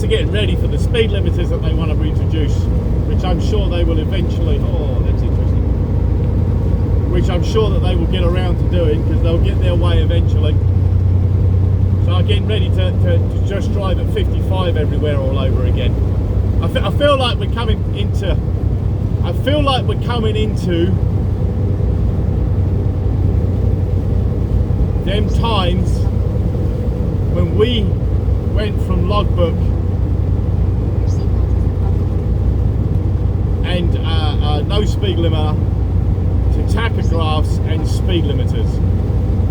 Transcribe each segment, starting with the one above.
cars are getting ready for the speed limiters that they want to introduce, which I'm sure they will eventually. Oh, that's interesting. Which I'm sure that they will get around to doing, because they'll get their way eventually. So I'm getting ready to just drive at 55 everywhere all over again. I feel like we're coming into. I feel like we're coming into them times when we went from logbook and no speed limiter to tachographs and speed limiters,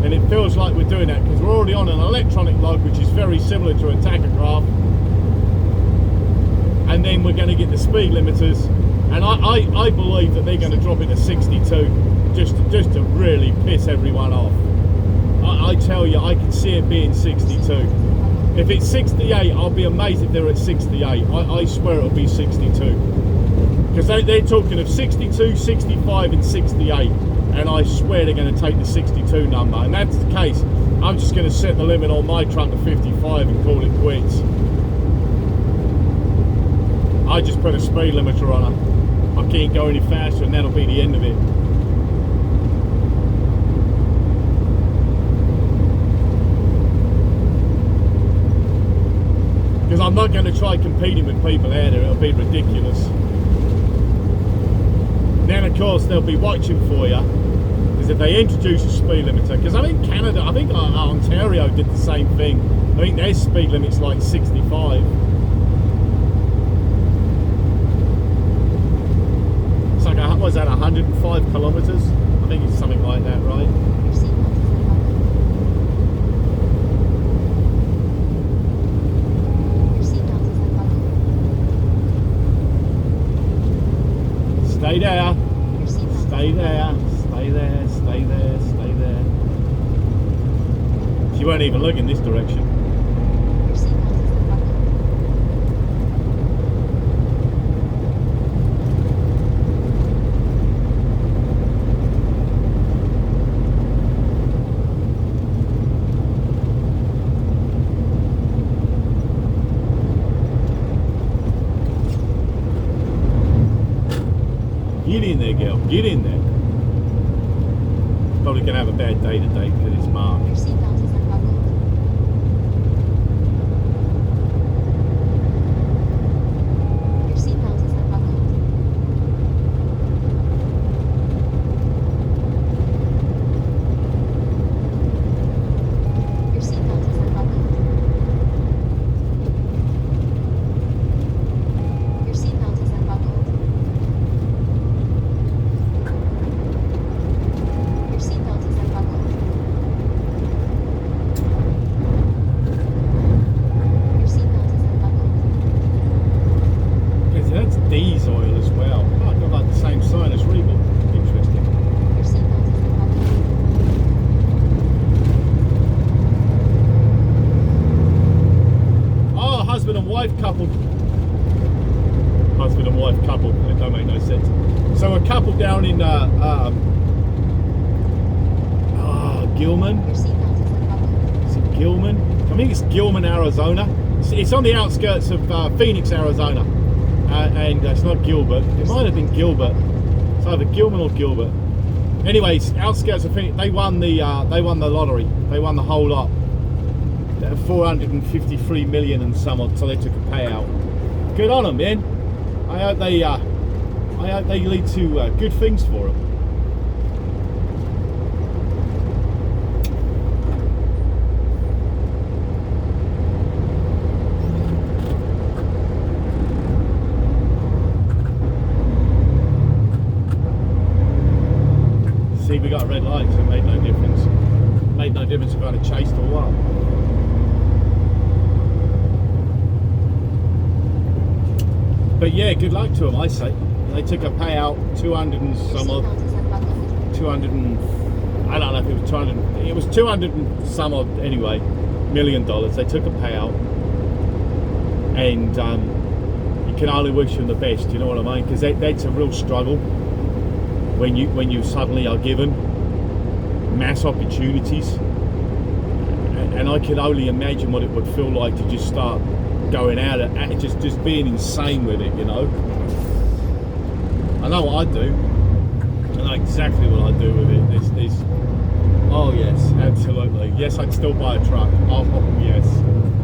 and it feels like we're doing that because we're already on an electronic log, which is very similar to a tachograph, and then we're going to get the speed limiters, and I believe that they're going to drop it to 62 just to really piss everyone off. I tell you, I can see it being 62. If it's 68, I'll be amazed if they're at 68. I swear it'll be 62. Because they're talking of 62, 65 and 68. And I swear they're going to take the 62 number. And that's the case. I'm just going to set the limit on my truck to 55 and call it quits. I just put a speed limiter on it. I can't go any faster and that'll be the end of it. Because I'm not going to try competing with people out there, it'll be ridiculous. Then of course they'll be watching for you, because if they introduce a speed limiter, because I think Canada, I think Ontario did the same thing. I think their speed limit's like 65. It's like, what was that, 105 kilometers? I think it's something like that, right? Stay there, stay there, stay there, stay there, stay there. She won't even look in this direction. Get in there, girl. Get in there. Probably going to have a bad day today because it's March. Your seatbelt is unbuckled. Your seatbelt is unbuckled. Your seatbelt is unbuckled. Your seatbelt is unbuckled. Your seatbelt is unbuckled. Your seatbelt is unbuckled. Because that's D's oil as well. Oh, I've got like the same sign as Regal. Interesting. Your seatbelt is unbuckled. Oh, husband and wife couple. Husband and wife couple. That don't make no sense. So a couple down in Gilman. Your seatbelt is unbuckled. Is it Gilman? I think it's Gilman, Arizona. It's on the outskirts of Phoenix, Arizona. And it's not Gilbert. It might have been Gilbert. It's either Gilman or Gilbert. Anyways, outskirts of Phoenix. They won the lottery. They won the whole lot. 453 million and some odd. So they took a payout. Good on them, man. I hope they lead to good things for them. See, we got a red light, so it made no difference. Made no difference if I had chased or what. But yeah, good luck to them, I say. They took a payout, 200 and Your some odd, seatbelt is unbuckled. 200 and, I don't know if it was 200, it was 200 and some odd anyway, $1 million. They took a payout, and you can only wish them the best, you know what I mean? Because that's a real struggle when you suddenly are given mass opportunities, and I can only imagine what it would feel like to just start going out and just being insane with it, you know. I know what I do. I know exactly what I do with it. This oh yes, absolutely. Yes, I'd still buy a truck. Oh yes,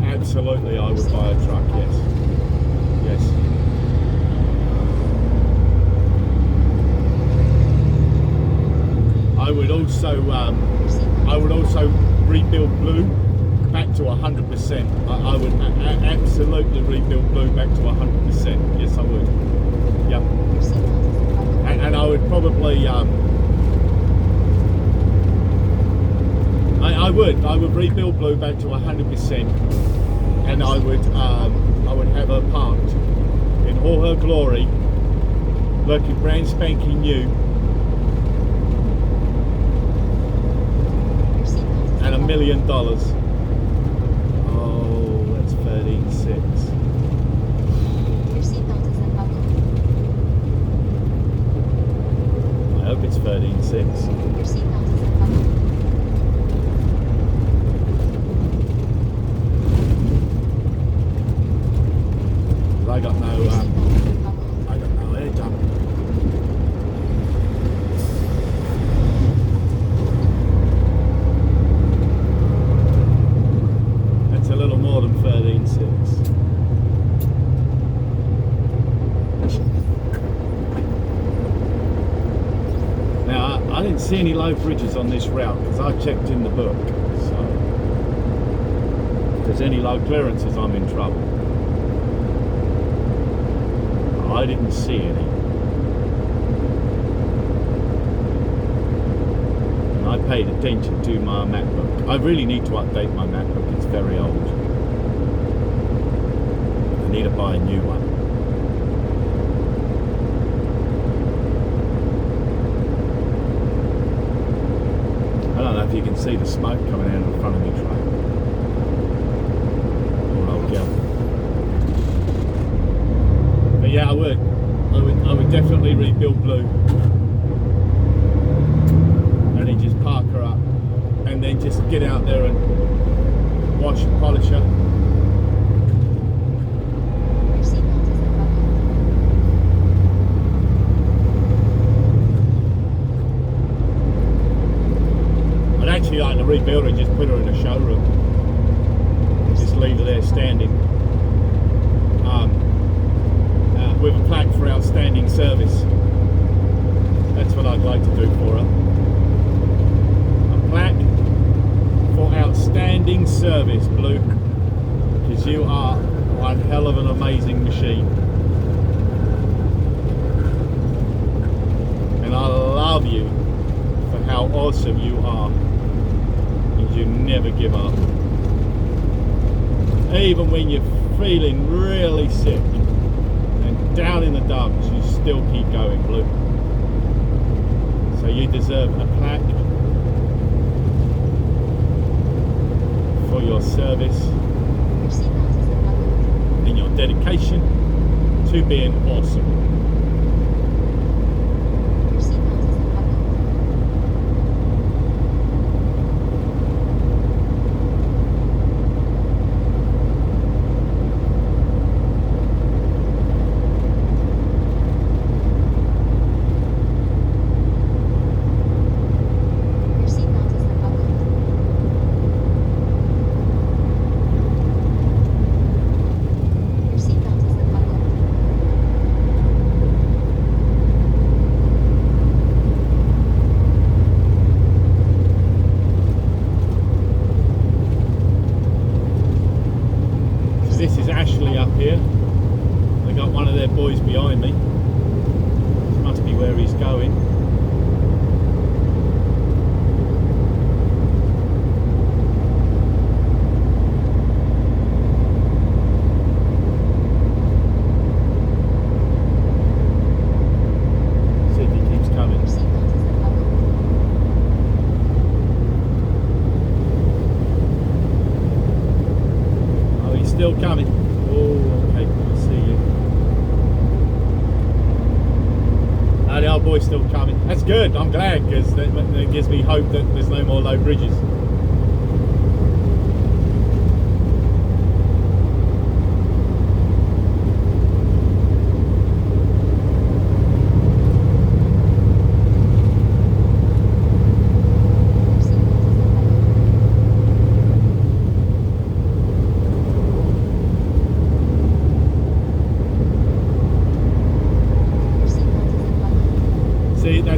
absolutely, I would buy a truck. Yes, yes. I would also rebuild Blue back to 100%. I would absolutely rebuild Blue back to 100%. Yes, I would. Yep. And I would probably I would rebuild Blue back to 100%, and I would have her parked in all her glory, looking brand spanking new, and $1 million. Oh, that's 13.6. Your seatbelt is unbuckled. I hope it's 13.6. Your seatbelt is unbuckled. I got no Your seatbelt is unbuckled. I got no air jump. That's a little more than 13.6. Now I didn't see any low bridges on this route because I checked in the book. So if there's any low clearances, I'm in trouble. I didn't see any. And I paid attention to my map book. I really need to update my map book. It's very old. I need to buy a new one. I don't know if you can see the smoke coming out of the front of my truck. Poor old girl. But yeah, I would definitely rebuild Blue, and then just park her up, and then just get out there and wash and polish her. Your seatbelt is unbuckled. I'd actually like to rebuild her and just put her in a showroom, just leave her there standing. With a plaque for outstanding service. That's what I'd like to do for her. A plaque for outstanding service, Blue, because you are one hell of an amazing machine. And I love you for how awesome you are, and you never give up. Even when you're feeling really sick, down in the dumps, you still keep going, Blue. So you deserve a plaque for your service Your seatbelt is unbuckled. and your dedication to being awesome. Your seatbelt is unbuckled. Your seatbelt is unbuckled. Your seatbelt is unbuckled. So this is Ashley up here. They got one of their boys behind me. This must be where he's going. See if he keeps coming. Your seatbelt is unbuckled. Oh, he's still coming. Oh, okay, I see you. Oh, the old boy's still coming. That's good, I'm glad, because that gives me hope that there's no more low bridges.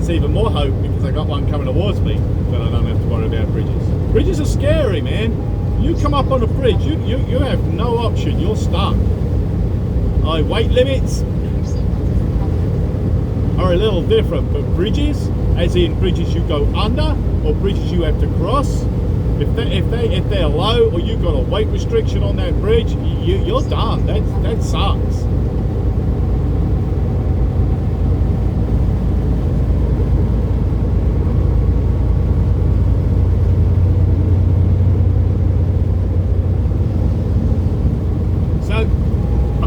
It's even more hope because I got one coming towards me that I don't have to worry about bridges. Bridges are scary, man. You come up on a bridge, you have no option. You're stuck. Weight limits are a little different, but bridges, as in bridges you go under or bridges you have to cross, if they're low or you've got a weight restriction on that bridge, you're done. That sucks.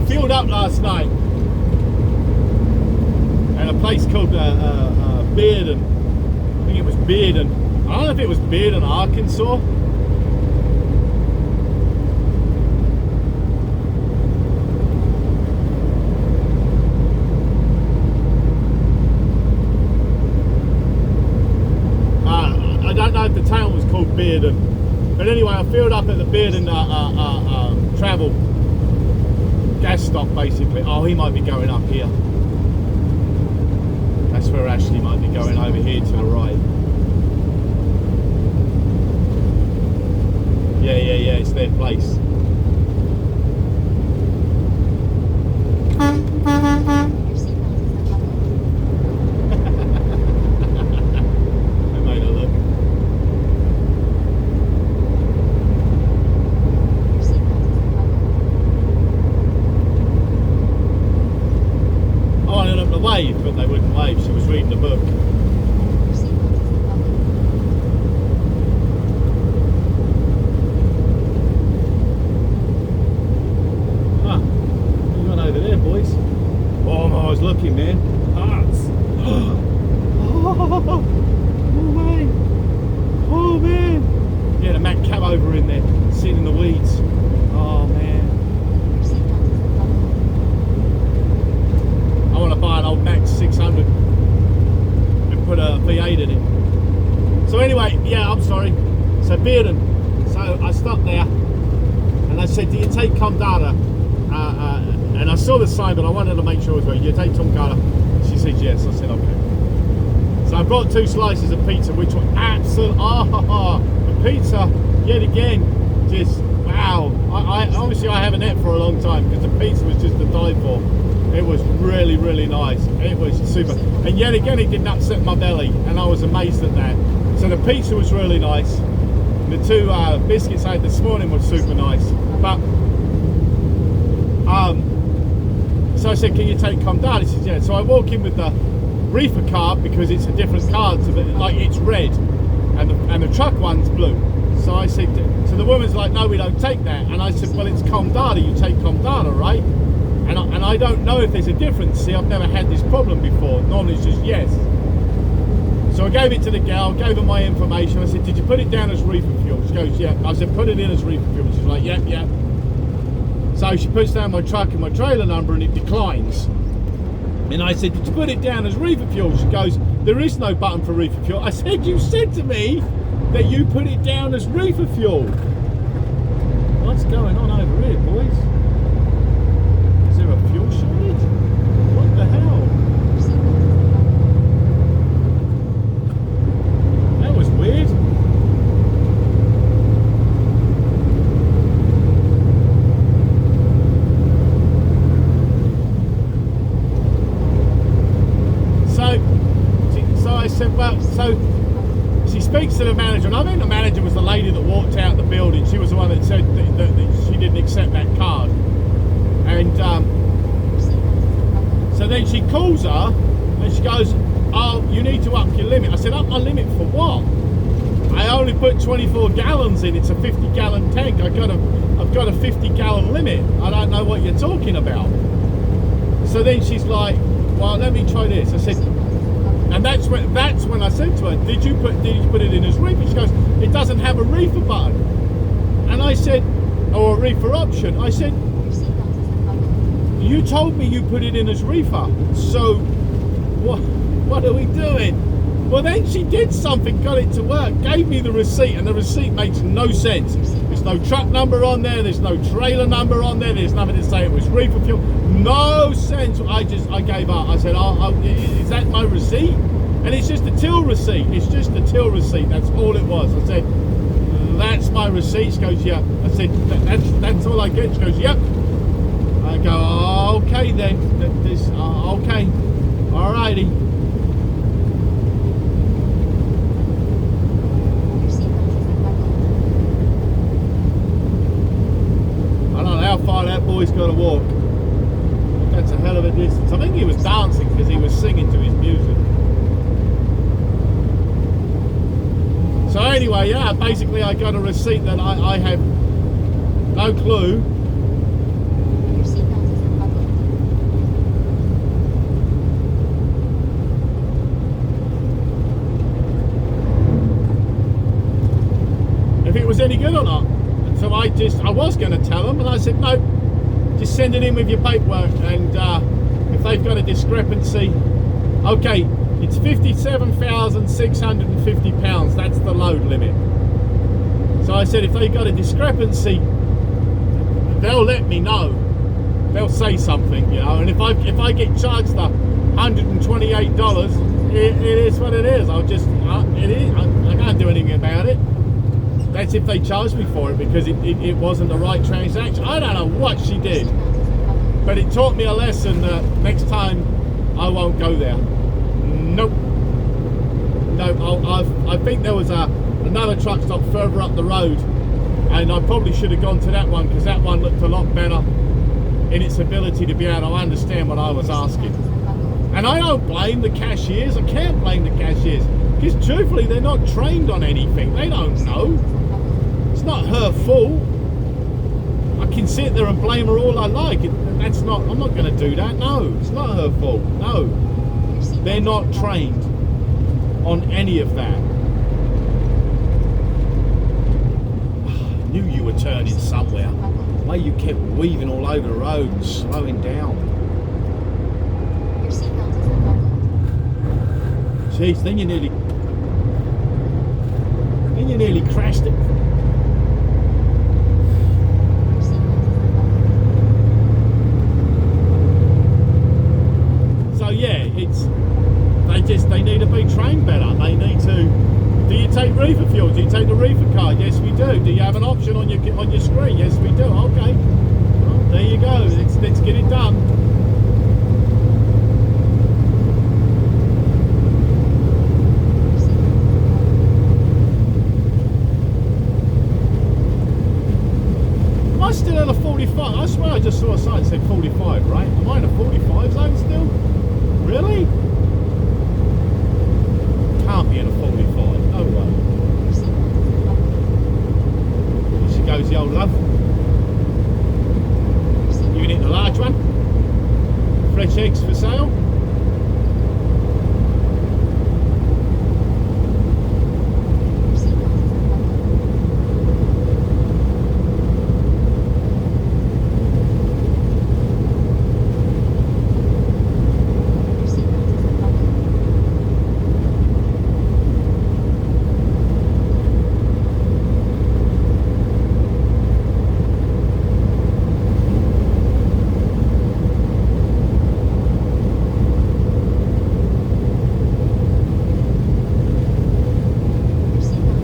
Filled up last night at a place called Bearden. I think it was Bearden. I don't know if it was Bearden, Arkansas. I don't know if the town was called Bearden, but anyway, I filled up at the Bearden travel gas stop basically. Oh, he might be going up here. That's where Ashley might be going, over here to the right. Yeah, it's their place. But they wouldn't wave. She was reading a book. What's going over there, boys? Oh, I was looking, man. Hearts. Oh man. Yeah, the Mac cab over in there, sitting in the weeds. Oh man. I want to buy an old Max 600 and put a V8 in it. So anyway, yeah, I'm sorry. So Bearden. So I stopped there and I said, do you take Comdata? And I saw the sign, but I wanted to make sure it was right. You take Tomcata? She said yes. I said okay. So I brought 2 slices of pizza, which were absolute. The pizza yet again, just wow. I obviously I haven't ate for a long time because the pizza was just to die for. It was really, really nice. It was super. And yet again, it didn't upset my belly. And I was amazed at that. So the pizza was really nice. The 2 biscuits I had this morning were super nice. But, so I said, can you take Comdata? He said, yeah. So I walk in with the reefer card because it's a different card. So that, like, it's red. And the truck one's blue. So I said, so the woman's like, no, we don't take that. And I said, well, it's Comdata. You take Comdata, right? And I don't know if there's a difference. See, I've never had this problem before. Normally it's just yes. So I gave it to the gal, gave her my information. I said, did you put it down as reefer fuel? She goes, yeah. I said, put it in as reefer fuel. She's like, yep. So she puts down my truck and my trailer number and it declines. And I said, did you put it down as reefer fuel? She goes, there is no button for reefer fuel. I said, you said to me that you put it down as reefer fuel. What's going on over here, boys? Is there a fuel shortage? What the hell? That was weird. So I said, well, so she speaks to the manager, and I think the manager was the lady that walked out the building. She was the one that said that she didn't accept that card. And so then she calls her and she goes, oh, you need to up your limit. I said, up my limit for what? I only put 24 gallons in. It's a 50-gallon tank. I've got a 50-gallon limit. I don't know what you're talking about. So then she's like, well, let me try this. I said, and that's when I said to her, did you put it in as reefer? She goes, it doesn't have a reefer button. And I said, or a reefer option. I said, you told me you put it in as reefer. So what are we doing? Well, then she did something, got it to work, gave me the receipt, and the receipt makes no sense. There's no truck number on there, there's no trailer number on there, there's nothing to say it was reefer fuel. No sense. I gave up. I said, is that my receipt? And it's just a till receipt. It's just a till receipt. That's all it was. I said, that's my receipt. She goes, yeah. I said, that's all I get. She goes, yep. I go, oh, okay then. Okay. Alrighty. Your seatbelt is unbuckled. I don't know how far that boy's got to walk. That's a hell of a distance. I think he was dancing because he was singing to his music. So anyway, yeah, basically I got a receipt that I have no clue. Your seatbelt is unbuckled. If it was any good or not. And so I was going to tell them, and I said, no, just send it in with your paperwork, and if they've got a discrepancy, okay, it's £57,650, that's the load limit. So I said, if they've got a discrepancy, they'll let me know. They'll say something, you know, and if I get charged the $128, it is what it is. I can't do anything about it. That's if they charge me for it, because it wasn't the right transaction. I don't know what she did, but it taught me a lesson that next time I won't go there. Nope. No, I think there was another truck stop further up the road, and I probably should have gone to that one, because that one looked a lot better in its ability to be able to understand what I was asking. And I don't blame the cashiers. I can't blame the cashiers, because truthfully, they're not trained on anything. They don't know. It's not her fault. I can sit there and blame her all I like. I'm not going to do that. No, it's not her fault. No, they're not trained on any of that. I knew you were turning somewhere. The way you kept weaving all over the road and slowing down. Your seatbelt is unbuckled. Jeez, then you nearly crashed it. Your seatbelt is unbuckled. So yeah, they need to be trained better. They need to. Do you take reefer fuel? Do you take the reefer card? Yes, we do. Do you have an option on your screen? Yes, we do. Okay. Well, there you go. Let's get it done. Am I still in a 45? I swear I just saw a sign that said 45, right? Am I in a 45 zone still? Really? Can't be in a 45. No way. Your seatbelt is unbuckled. Here she goes, the old love. Your seatbelt You need the large one. Fresh eggs for sale. Your seatbelt is unbuckled. Your seatbelt is unbuckled. Your seatbelt is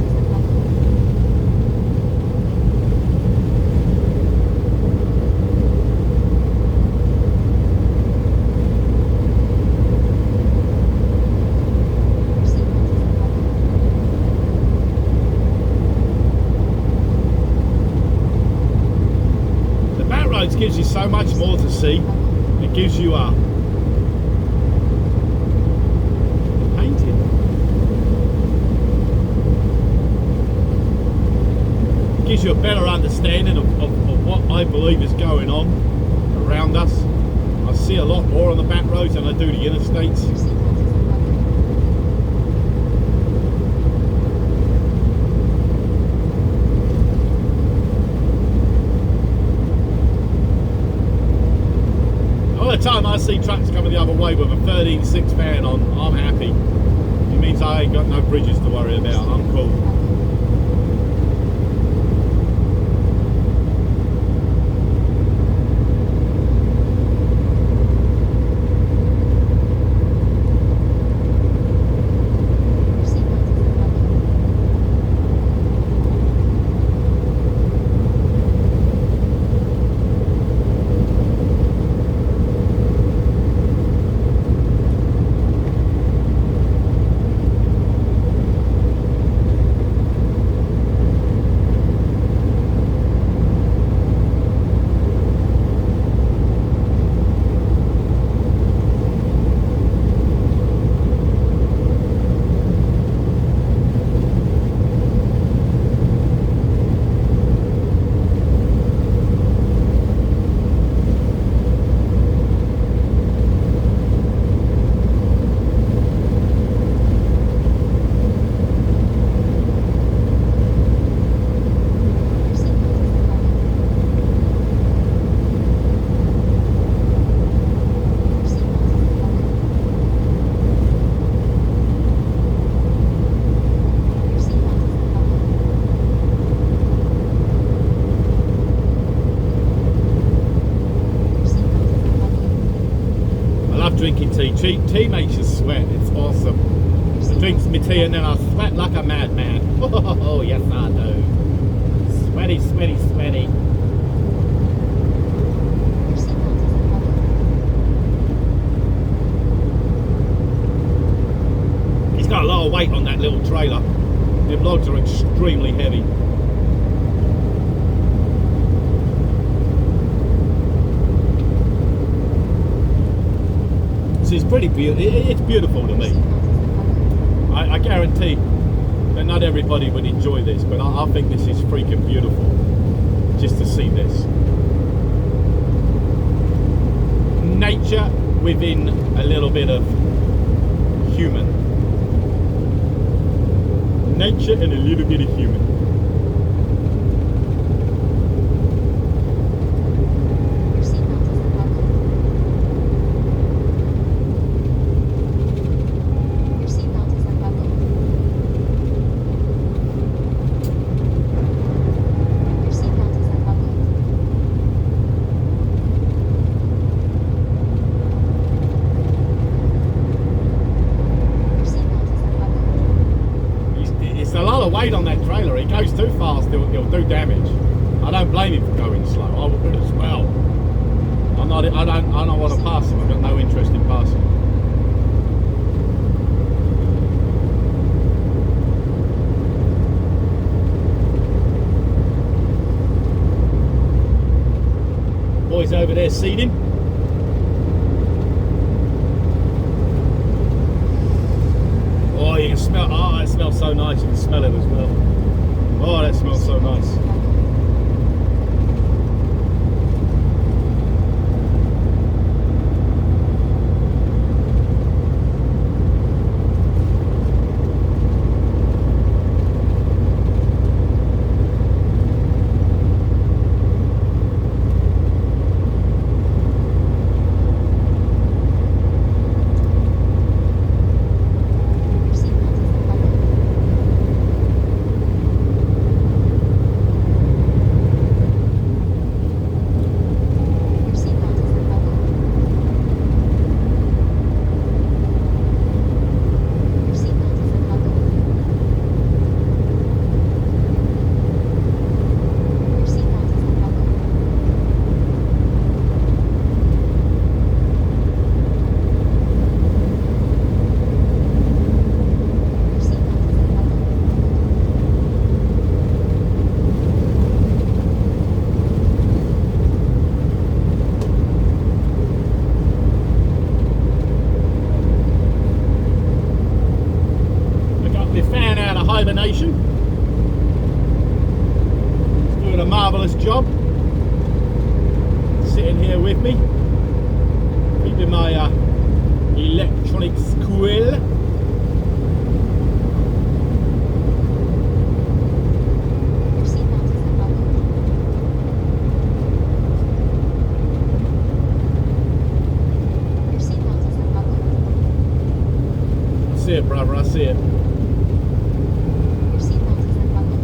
unbuckled. Your seatbelt is unbuckled. The back roads gives you so much more to see. It gives you a painting. It gives you a better understanding of what I believe is going on around us. I see a lot more on the back roads than I do the interstates. Your seatbelt is unbuckled. All the time I see trucks coming the other way with a 13.6 fan on, I'm happy. It means I ain't got no bridges to worry about. I'm cool. tea. Tea makes you sweat. It's awesome. I drink my tea and then I sweat like a madman. Oh, yes I do. Sweaty, sweaty, sweaty. Your seatbelt is unbuckled. He's got a lot of weight on that little trailer. The logs are extremely heavy. It's pretty beautiful. It's beautiful to Your me. seatbelt is unbuckled. I guarantee that not everybody would enjoy this, but I think this is freaking beautiful. Just to see this. Nature within a little bit of human. Nature and a little bit of human. Your seatbelt is unbuckled. Your seatbelt is unbuckled. Your seatbelt is unbuckled. Your seatbelt is unbuckled. It's a lot of weight on that trailer. It goes too fast, it'll do damage. I don't blame him for going slow. I would as well. I don't want to pass him. I've got no interest in passing. Boys over there seeding. Oh, you can smell. Oh, it smells so nice. You can smell it as well. Oh, that smells so nice. Your seatbelt is unbuckled. Your seatbelt is unbuckled. Your seatbelt is unbuckled. Your seatbelt is unbuckled. Your seatbelt is unbuckled. I got my fan out of hibernation. It's doing a marvellous job. Sitting here with me, keeping my electronics cool. Your seatbelt is unbuckled. Your seatbelt is unbuckled. I see it, brother. I see it. Your seatbelt is unbuckled.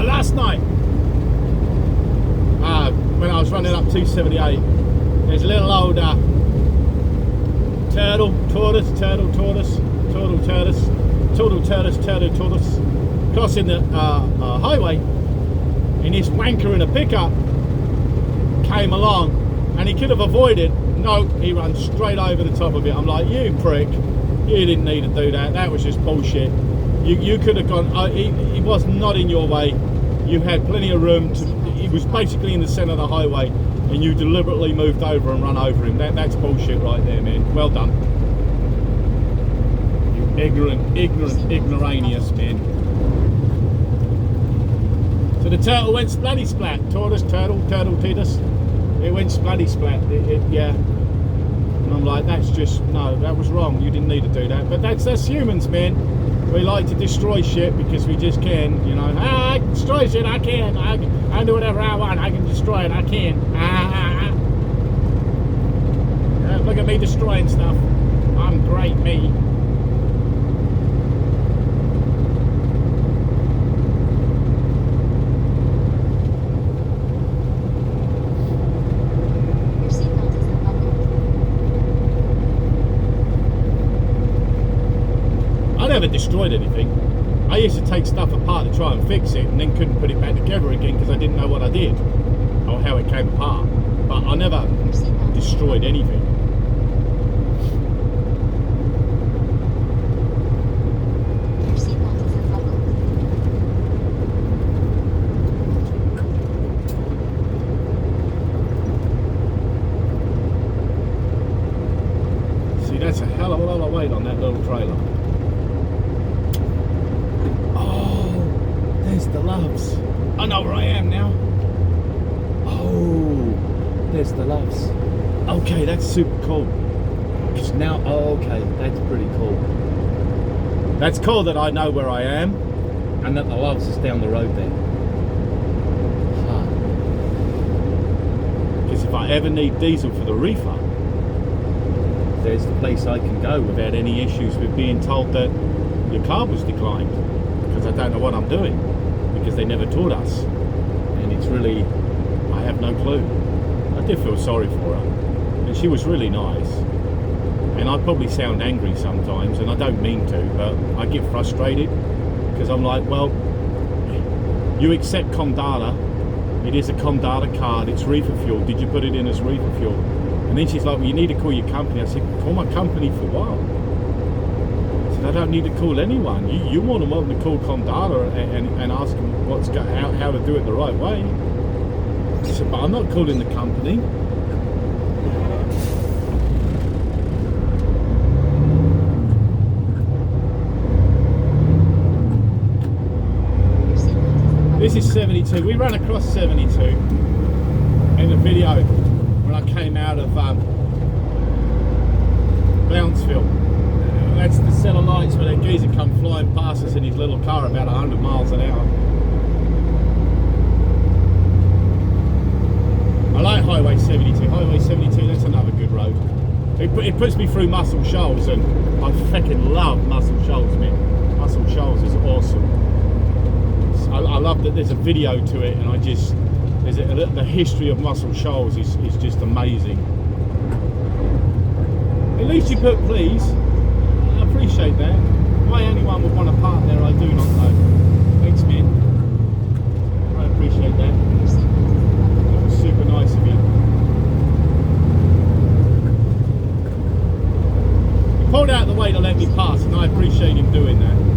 Last night, when I was running up 278, there's a little old tortoise crossing the highway, and this wanker in a pickup came along, and he could have avoided. No, he ran straight over the top of it. I'm like, you prick, you didn't need to do that. That was just bullshit. You could have gone. He was not in your way. You had plenty of room to. He was basically in the centre of the highway, and you deliberately moved over and run over him. That's bullshit right there, man. Well done. You ignoramus, man. So the turtle went splatty splat. Tortoise, turtle, Titus. It went splatty splat. Yeah. And I'm like, that's just, no, that was wrong. You didn't need to do that. But that's us humans, man. We like to destroy shit because we just can, you know. I destroy shit, I can. I do whatever I want. I can destroy it, I can. Look at me destroying stuff. I'm great, me. never destroyed anything. I used to take stuff apart to try and fix it and then couldn't put it back together again because I didn't know what I did or how it came apart. But I never Your seatbelt is destroyed anything. Your seatbelt is unbuckled. See, that's a hell of a lot of weight on that little trailer. Oh, there's the Loves. I know where I am now. Oh, there's the Loves. Okay, that's super cool. Because now, oh, okay, that's pretty cool. That's cool that I know where I am and that the Loves is down the road there. Because if I ever need diesel for the reefer, there's the place I can go without any issues with being told that your car was declined, because I don't know what I'm doing, because they never taught us, and it's really, I have no clue. I did feel sorry for her, and she was really nice, and I probably sound angry sometimes, and I don't mean to, but I get frustrated because I'm like, well, you accept Comdata, it is a Comdata card, it's reefer fuel, did you put it in as reefer fuel? And then she's like, well, you need to call your company. I said, call my company for what? I said, I don't need to call anyone. You want to welcome to call Comdata and ask them how to do it the right way. I said, but I'm not calling the company. Your seatbelt is unbuckled. This is 72. We ran across 72 in the video when I came out of Brownsville. That's the set of lights where that geezer come flying past us in his little car about 100 miles an hour. I like Highway 72. Highway 72, that's another good road. It puts me through Muscle Shoals, and I fucking love Muscle Shoals, man. Muscle Shoals is awesome. I love that there's a video to it, and the history of Muscle Shoals is just amazing. At least you put please. I appreciate that. Why anyone would want to park there, I do not know. Thanks, man. I appreciate that. Your seatbelt is unbuckled. That was super nice of you. He pulled out the way to let me pass, and I appreciate him doing that.